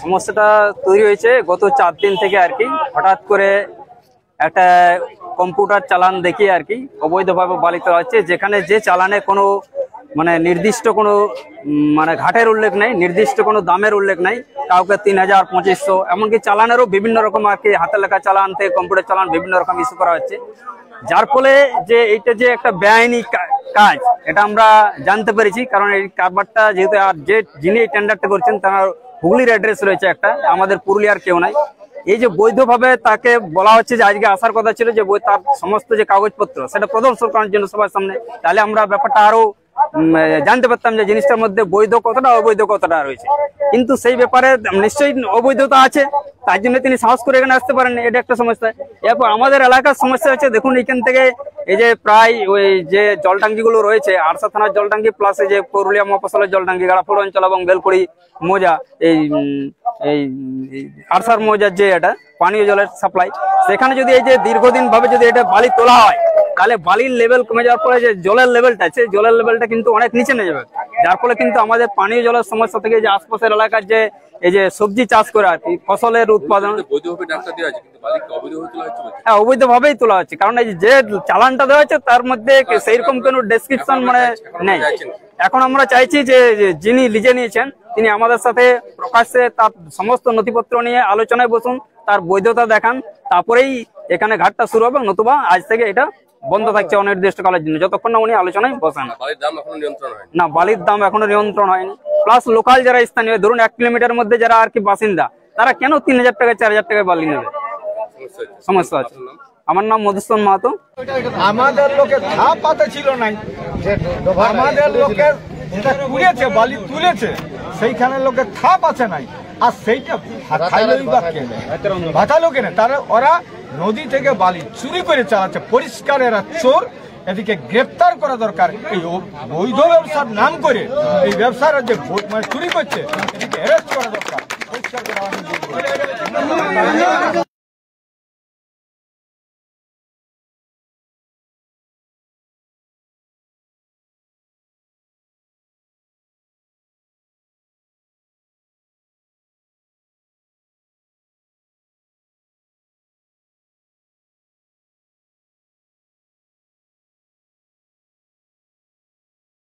সমস্যাটা তৈরি হয়েছে গত 4 দিন থেকে আর কি। হঠাৎ করে একটা কম্পিউটার চালান দেখিয়ে আর কি অবৈধভাবে বালি তোলা হচ্ছে, যেখানে যে চালানে কোনো মানে নির্দিষ্ট কোনো মানে ঘাটের উল্লেখ নেই, নির্দিষ্ট কোনো দামের উল্লেখ নেই। কাউকে 3000, 2500, এমনকি চালানেরও বিভিন্ন রকম আর কি, হাতের লেখা চালান থেকে কম্পিউটার চালান বিভিন্ন রকম ইস্যু করা হচ্ছে। যার ফলে যে এইটা যে একটা বেআইনি কাজ এটা আমরা জানতে পেরেছি, কারণ এই কারবারটা যেহেতু আর যে যিনি এই টেন্ডারটা করছেন তার হুগলির অ্যাড্রেস রয়েছে একটা, আমাদের পুরুলিয়ার কেউ নাই। এই যে বৈধভাবে তাকে বলা হচ্ছে যে আজকে আসার কথা ছিল, যে তার সমস্ত যে কাগজপত্র সেটা প্রদর্শন করার জন্য সবার সামনে, তাহলে আমরা ব্যাপারটা আরো জানতে পারতাম যে জিনিসটার মধ্যে বৈধ কতটা অবৈধ কতটা রয়েছে। কিন্তু সেই ব্যাপারে নিশ্চয়ই অবৈধতা আছে, তার জন্য তিনি সাহস করে এখানে আসতে পারেন, এটা একটা সমস্যা। এরপর আমাদের এলাকার সমস্যা হচ্ছে, দেখুন এখান থেকে এই যে প্রায় ওই যে জলটাঙ্কি গুলো রয়েছে, আরসা থানার জলটাঙ্কি প্লাস এই যে পুরুলিয়া মফস্বলের জলটাঙ্কি, গাড়াফোড় অঞ্চল এবং বেলকুড়ি মৌজা, এই আরসার মৌজার যে এটা পানীয় জলের সাপ্লাই, সেখানে যদি এই যে দীর্ঘদিন ভাবে যদি এটা বালি তোলা হয়, তাহলে বালির লেভেল কমে যাওয়ার ফলে যে জলের লেভেলটা আছে, জলের লেভেলটা কিন্তু অনেক নিচে নিয়ে যাবে। যার ফলে কিন্তু আমাদের পানীয় জলের সমস্যা থেকে যে আশপাশের এলাকার যে এই যে সবজি চাষ করে আর কি ফসলের উৎপাদন, হ্যাঁ অবৈধভাবেই তোলা হচ্ছে। কারণ এই যে চালানটা দেওয়া হচ্ছে তার মধ্যে সেইরকম কোনো ডেসক্রিপশন মানে নেই। এখন আমরা চাইছি যে যিনি লিজে নিয়েছেন তিনি আমাদের সাথে প্রকাশ্যে তার সমস্ত নথিপত্র নিয়ে আলোচনায় বসুন, তার বৈধতা দেখান, তারপরেই এখানে ঘাটটা শুরু হবে, নতুবা আজ থেকে এটা বন্ধ থাকছে অনির্দিষ্টকালের জন্য, যতক্ষণ না উনি আলোচনায় বসেন। না, বালির দাম এখনো নিয়ন্ত্রণ হয়নি। প্লাস লোকাল যারা স্থানীয়, ধরুন 1 কিলোমিটার মধ্যে যারা আর কি বাসিন্দা, তারা কেন 3000 টাকা 4000 টাকায় বালি নেবে? সমস্যা আছে। আমার নাম মধুসূদন মাহাতো। আমাদের লোকের ধাপ পাতে ছিল নাই, আমাদের লোকের যেটা তুলেছে বালি তুলেছে সেইখানে লোকের খাপ আছে নাই, আর সেইটা ভাটালো কেনে তারা ওরা নদী থেকে বালি চুরি করে চালাচ্ছে, পরিষ্কার এরা চোর। এদিকে গ্রেপ্তার করা দরকার, এই বৈধ ব্যবসার নাম করে এই ব্যবসার যে চুরি করছে এদিকে অ্যারেস্ট করা দরকার।